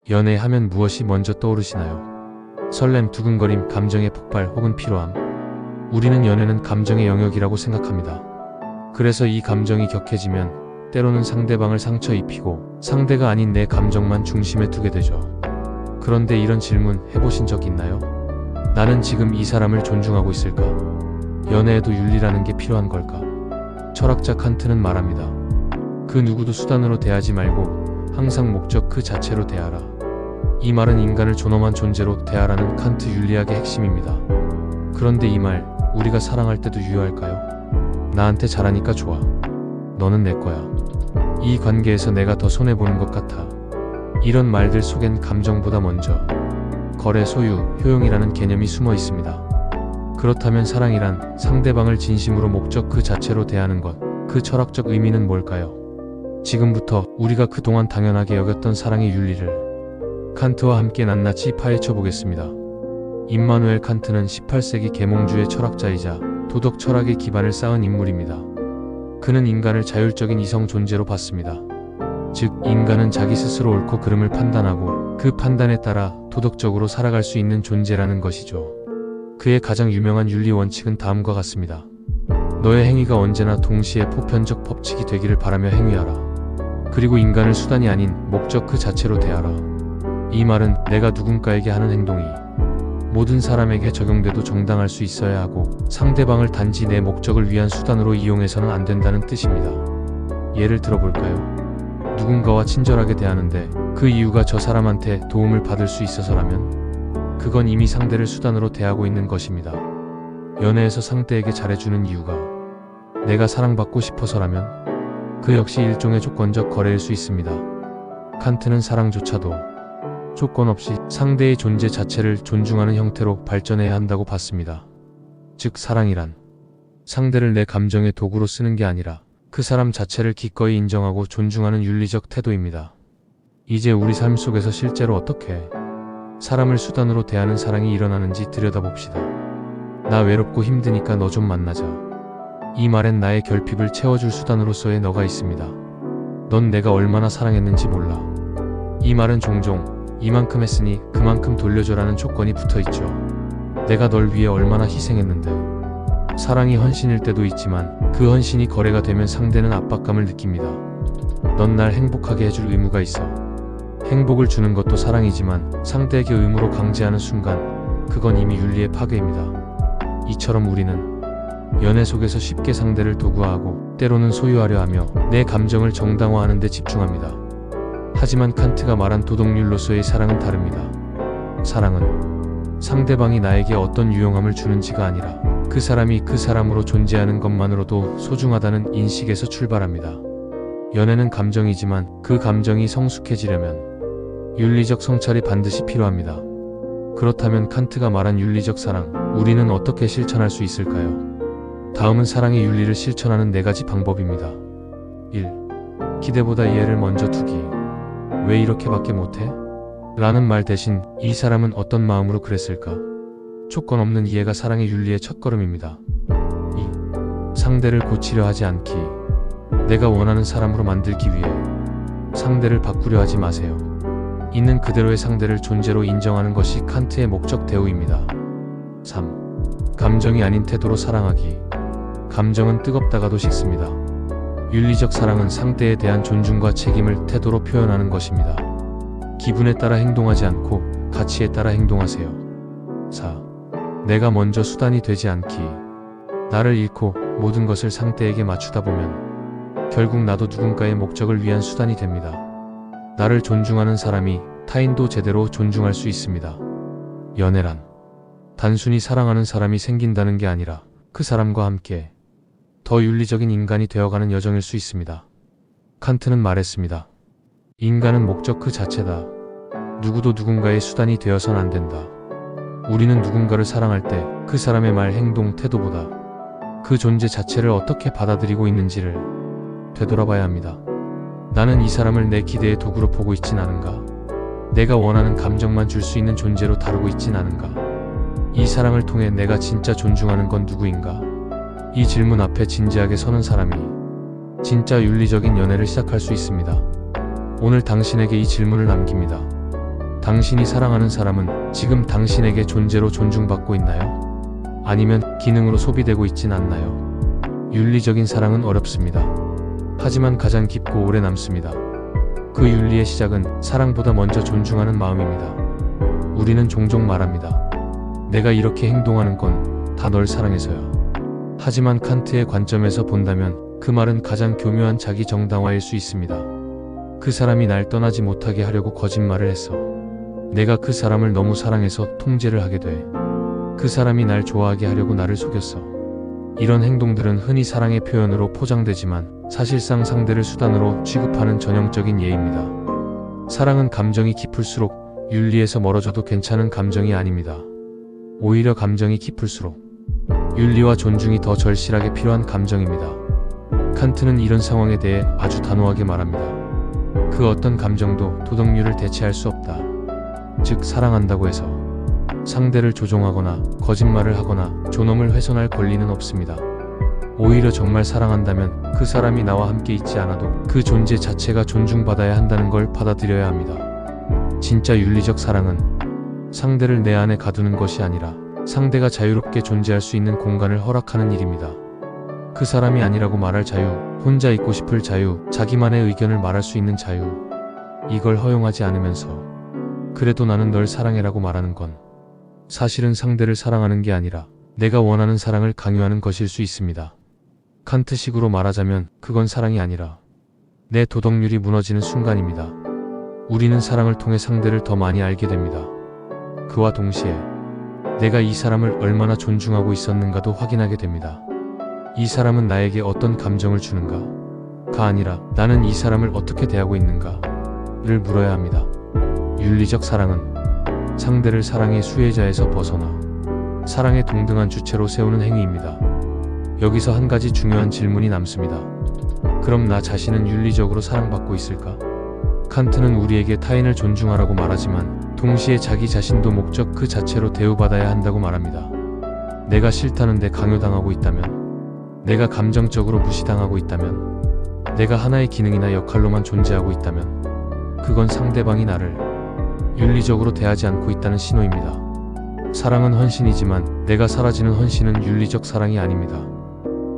연애하면 무엇이 먼저 떠오르시나요? 설렘, 두근거림, 감정의 폭발 혹은 피로함. 우리는 연애는 감정의 영역이라고 생각합니다. 그래서 이 감정이 격해지면 때로는 상대방을 상처 입히고 상대가 아닌 내 감정만 중심에 두게 되죠. 그런데 이런 질문 해보신 적 있나요? 나는 지금 이 사람을 존중하고 있을까? 연애에도 윤리라는 게 필요한 걸까? 철학자 칸트는 말합니다. 그 누구도 수단으로 대하지 말고 항상 목적 그 자체로 대하라. 이 말은 인간을 존엄한 존재로 대하라는 칸트 윤리학의 핵심입니다. 그런데 이 말 우리가 사랑할 때도 유효할까요? 나한테 잘하니까 좋아. 너는 내 거야. 이 관계에서 내가 더 손해보는 것 같아. 이런 말들 속엔 감정보다 먼저 거래, 소유, 효용이라는 개념이 숨어 있습니다. 그렇다면 사랑이란 상대방을 진심으로 목적 그 자체로 대하는 것, 그 철학적 의미는 뭘까요? 지금부터 우리가 그동안 당연하게 여겼던 사랑의 윤리를 칸트와 함께 낱낱이 파헤쳐 보겠습니다. 임마누엘 칸트는 18세기 계몽주의 철학자이자 도덕 철학의 기반을 쌓은 인물입니다. 그는 인간을 자율적인 이성 존재로 봤습니다. 즉, 인간은 자기 스스로 옳고 그름을 판단하고 그 판단에 따라 도덕적으로 살아갈 수 있는 존재라는 것이죠. 그의 가장 유명한 윤리 원칙은 다음과 같습니다. 너의 행위가 언제나 동시에 보편적 법칙이 되기를 바라며 행위하라. 그리고 인간을 수단이 아닌 목적 그 자체로 대하라. 이 말은 내가 누군가에게 하는 행동이 모든 사람에게 적용돼도 정당할 수 있어야 하고 상대방을 단지 내 목적을 위한 수단으로 이용해서는 안 된다는 뜻입니다. 예를 들어볼까요? 누군가와 친절하게 대하는데 그 이유가 저 사람한테 도움을 받을 수 있어서라면 그건 이미 상대를 수단으로 대하고 있는 것입니다. 연애에서 상대에게 잘해주는 이유가 내가 사랑받고 싶어서라면 그 역시 일종의 조건적 거래일 수 있습니다. 칸트는 사랑조차도 조건 없이 상대의 존재 자체를 존중하는 형태로 발전해야 한다고 봤습니다. 즉, 사랑이란 상대를 내 감정의 도구로 쓰는 게 아니라 그 사람 자체를 기꺼이 인정하고 존중하는 윤리적 태도입니다. 이제 우리 삶 속에서 실제로 어떻게 사람을 수단으로 대하는 사랑이 일어나는지 들여다봅시다. 나 외롭고 힘드니까 너 좀 만나자. 이 말엔 나의 결핍을 채워줄 수단으로서의 너가 있습니다. 넌 내가 얼마나 사랑했는지 몰라. 이 말은 종종 이만큼 했으니 그만큼 돌려줘라는 조건이 붙어있죠. 내가 널 위해 얼마나 희생했는데. 사랑이 헌신일 때도 있지만 그 헌신이 거래가 되면 상대는 압박감을 느낍니다. 넌 날 행복하게 해줄 의무가 있어. 행복을 주는 것도 사랑이지만 상대에게 의무로 강제하는 순간 그건 이미 윤리의 파괴입니다. 이처럼 우리는 연애 속에서 쉽게 상대를 도구화하고 때로는 소유하려 하며 내 감정을 정당화하는 데 집중합니다. 하지만 칸트가 말한 도덕윤로서의 사랑은 다릅니다. 사랑은 상대방이 나에게 어떤 유용함을 주는지가 아니라 그 사람이 그 사람으로 존재하는 것만으로도 소중하다는 인식에서 출발합니다. 연애는 감정이지만 그 감정이 성숙해지려면 윤리적 성찰이 반드시 필요합니다. 그렇다면 칸트가 말한 윤리적 사랑, 우리는 어떻게 실천할 수 있을까요? 다음은 사랑의 윤리를 실천하는 4가지 방법입니다. 1. 기대보다 이해를 먼저 두기. 왜 이렇게밖에 못해? 라는 말 대신 이 사람은 어떤 마음으로 그랬을까? 조건 없는 이해가 사랑의 윤리의 첫걸음입니다. 2. 상대를 고치려 하지 않기. 내가 원하는 사람으로 만들기 위해 상대를 바꾸려 하지 마세요. 있는 그대로의 상대를 존재로 인정하는 것이 칸트의 목적 대우입니다. 3. 감정이 아닌 태도로 사랑하기. 감정은 뜨겁다가도 식습니다. 윤리적 사랑은 상대에 대한 존중과 책임을 태도로 표현하는 것입니다. 기분에 따라 행동하지 않고 가치에 따라 행동하세요. 4. 내가 먼저 수단이 되지 않기. 나를 잃고 모든 것을 상대에게 맞추다 보면 결국 나도 누군가의 목적을 위한 수단이 됩니다. 나를 존중하는 사람이 타인도 제대로 존중할 수 있습니다. 연애란 단순히 사랑하는 사람이 생긴다는 게 아니라 그 사람과 함께 더 윤리적인 인간이 되어가는 여정일 수 있습니다. 칸트는 말했습니다. 인간은 목적 그 자체다. 누구도 누군가의 수단이 되어선 안 된다. 우리는 누군가를 사랑할 때 그 사람의 말, 행동, 태도보다 그 존재 자체를 어떻게 받아들이고 있는지를 되돌아봐야 합니다. 나는 이 사람을 내 기대의 도구로 보고 있진 않은가? 내가 원하는 감정만 줄 수 있는 존재로 다루고 있진 않은가? 이 사랑을 통해 내가 진짜 존중하는 건 누구인가? 이 질문 앞에 진지하게 서는 사람이 진짜 윤리적인 연애를 시작할 수 있습니다. 오늘 당신에게 이 질문을 남깁니다. 당신이 사랑하는 사람은 지금 당신에게 존재로 존중받고 있나요? 아니면 기능으로 소비되고 있진 않나요? 윤리적인 사랑은 어렵습니다. 하지만 가장 깊고 오래 남습니다. 그 윤리의 시작은 사랑보다 먼저 존중하는 마음입니다. 우리는 종종 말합니다. 내가 이렇게 행동하는 건 다 널 사랑해서야. 하지만 칸트의 관점에서 본다면 그 말은 가장 교묘한 자기 정당화일 수 있습니다. 그 사람이 날 떠나지 못하게 하려고 거짓말을 했어. 내가 그 사람을 너무 사랑해서 통제를 하게 돼. 그 사람이 날 좋아하게 하려고 나를 속였어. 이런 행동들은 흔히 사랑의 표현으로 포장되지만 사실상 상대를 수단으로 취급하는 전형적인 예입니다. 사랑은 감정이 깊을수록 윤리에서 멀어져도 괜찮은 감정이 아닙니다. 오히려 감정이 깊을수록 윤리와 존중이 더 절실하게 필요한 감정입니다. 칸트는 이런 상황에 대해 아주 단호하게 말합니다. 그 어떤 감정도 도덕률을 대체할 수 없다. 즉 사랑한다고 해서 상대를 조종하거나 거짓말을 하거나 존엄을 훼손할 권리는 없습니다. 오히려 정말 사랑한다면 그 사람이 나와 함께 있지 않아도 그 존재 자체가 존중받아야 한다는 걸 받아들여야 합니다. 진짜 윤리적 사랑은 상대를 내 안에 가두는 것이 아니라 상대가 자유롭게 존재할 수 있는 공간을 허락하는 일입니다. 그 사람이 아니라고 말할 자유, 혼자 있고 싶을 자유, 자기만의 의견을 말할 수 있는 자유. 이걸 허용하지 않으면서 그래도 나는 널 사랑해라고 말하는 건 사실은 상대를 사랑하는 게 아니라 내가 원하는 사랑을 강요하는 것일 수 있습니다. 칸트식으로 말하자면 그건 사랑이 아니라 내 도덕률이 무너지는 순간입니다. 우리는 사랑을 통해 상대를 더 많이 알게 됩니다. 그와 동시에 내가 이 사람을 얼마나 존중하고 있었는가도 확인하게 됩니다. 이 사람은 나에게 어떤 감정을 주는가가 아니라 나는 이 사람을 어떻게 대하고 있는가를 물어야 합니다. 윤리적 사랑은 상대를 사랑의 수혜자에서 벗어나 사랑의 동등한 주체로 세우는 행위입니다. 여기서 한 가지 중요한 질문이 남습니다. 그럼 나 자신은 윤리적으로 사랑받고 있을까? 칸트는 우리에게 타인을 존중하라고 말하지만 동시에 자기 자신도 목적 그 자체로 대우받아야 한다고 말합니다. 내가 싫다는데 강요당하고 있다면, 내가 감정적으로 무시당하고 있다면, 내가 하나의 기능이나 역할로만 존재하고 있다면 그건 상대방이 나를 윤리적으로 대하지 않고 있다는 신호입니다. 사랑은 헌신이지만 내가 사라지는 헌신은 윤리적 사랑이 아닙니다.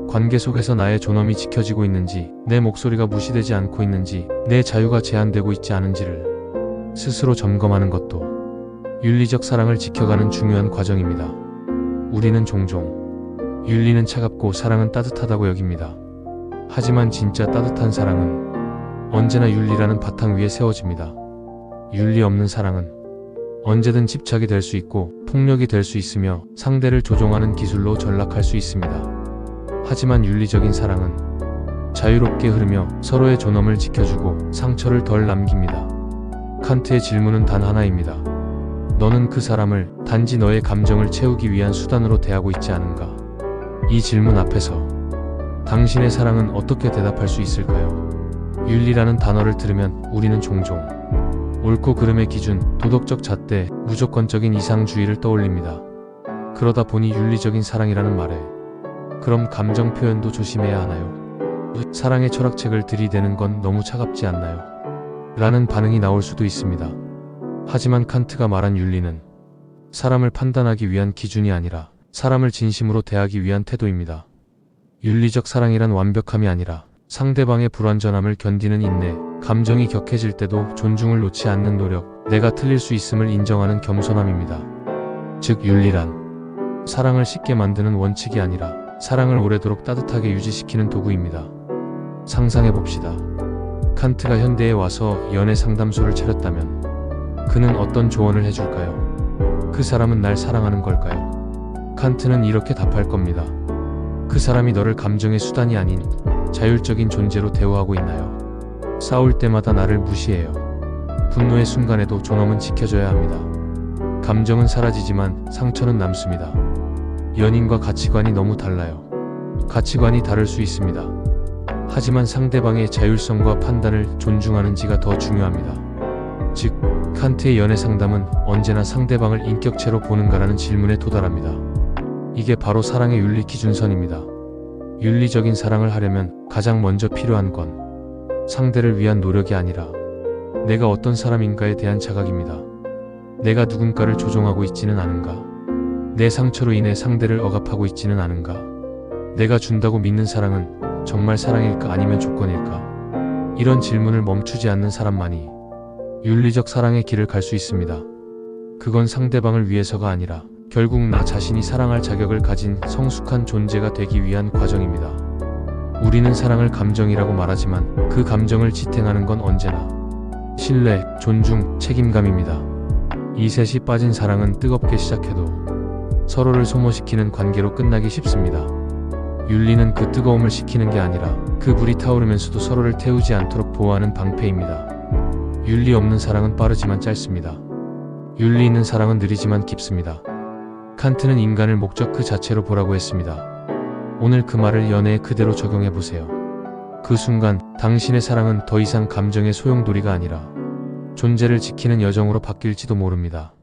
관계 속에서 나의 존엄이 지켜지고 있는지, 내 목소리가 무시되지 않고 있는지, 내 자유가 제한되고 있지 않은지를 스스로 점검하는 것도 윤리적 사랑을 지켜가는 중요한 과정입니다. 우리는 종종 윤리는 차갑고 사랑은 따뜻하다고 여깁니다. 하지만 진짜 따뜻한 사랑은 언제나 윤리라는 바탕 위에 세워집니다. 윤리 없는 사랑은 언제든 집착이 될 수 있고 폭력이 될 수 있으며 상대를 조종하는 기술로 전락할 수 있습니다. 하지만 윤리적인 사랑은 자유롭게 흐르며 서로의 존엄을 지켜주고 상처를 덜 남깁니다. 칸트의 질문은 단 하나입니다. 너는 그 사람을 단지 너의 감정을 채우기 위한 수단으로 대하고 있지 않은가? 이 질문 앞에서 당신의 사랑은 어떻게 대답할 수 있을까요? 윤리라는 단어를 들으면 우리는 종종 옳고 그름의 기준, 도덕적 잣대, 무조건적인 이상주의를 떠올립니다. 그러다 보니 윤리적인 사랑이라는 말에 그럼 감정 표현도 조심해야 하나요? 사랑의 철학책을 들이대는 건 너무 차갑지 않나요? 라는 반응이 나올 수도 있습니다. 하지만 칸트가 말한 윤리는 사람을 판단하기 위한 기준이 아니라 사람을 진심으로 대하기 위한 태도입니다. 윤리적 사랑이란 완벽함이 아니라 상대방의 불완전함을 견디는 인내, 감정이 격해질 때도 존중을 놓지 않는 노력, 내가 틀릴 수 있음을 인정하는 겸손함입니다. 즉 윤리란 사랑을 쉽게 만드는 원칙이 아니라 사랑을 오래도록 따뜻하게 유지시키는 도구입니다. 상상해봅시다. 칸트가 현대에 와서 연애 상담소를 차렸다면 그는 어떤 조언을 해줄까요? 그 사람은 날 사랑하는 걸까요? 칸트는 이렇게 답할 겁니다. 그 사람이 너를 감정의 수단이 아닌 자율적인 존재로 대우하고 있나요? 싸울 때마다 나를 무시해요. 분노의 순간에도 존엄은 지켜져야 합니다. 감정은 사라지지만 상처는 남습니다. 연인과 가치관이 너무 달라요. 가치관이 다를 수 있습니다. 하지만 상대방의 자율성과 판단을 존중하는지가 더 중요합니다. 즉, 칸트의 연애 상담은 언제나 상대방을 인격체로 보는가라는 질문에 도달합니다. 이게 바로 사랑의 윤리 기준선입니다. 윤리적인 사랑을 하려면 가장 먼저 필요한 건 상대를 위한 노력이 아니라 내가 어떤 사람인가에 대한 자각입니다. 내가 누군가를 조종하고 있지는 않은가? 내 상처로 인해 상대를 억압하고 있지는 않은가? 내가 준다고 믿는 사랑은 정말 사랑일까 아니면 조건일까? 이런 질문을 멈추지 않는 사람만이 윤리적 사랑의 길을 갈 수 있습니다. 그건 상대방을 위해서가 아니라 결국 나 자신이 사랑할 자격을 가진 성숙한 존재가 되기 위한 과정입니다. 우리는 사랑을 감정이라고 말하지만 그 감정을 지탱하는 건 언제나 신뢰, 존중, 책임감입니다. 이 셋이 빠진 사랑은 뜨겁게 시작해도 서로를 소모시키는 관계로 끝나기 쉽습니다. 윤리는 그 뜨거움을 식히는 게 아니라 그 불이 타오르면서도 서로를 태우지 않도록 보호하는 방패입니다. 윤리 없는 사랑은 빠르지만 짧습니다. 윤리 있는 사랑은 느리지만 깊습니다. 칸트는 인간을 목적 그 자체로 보라고 했습니다. 오늘 그 말을 연애에 그대로 적용해보세요. 그 순간 당신의 사랑은 더 이상 감정의 소용돌이가 아니라 존재를 지키는 여정으로 바뀔지도 모릅니다.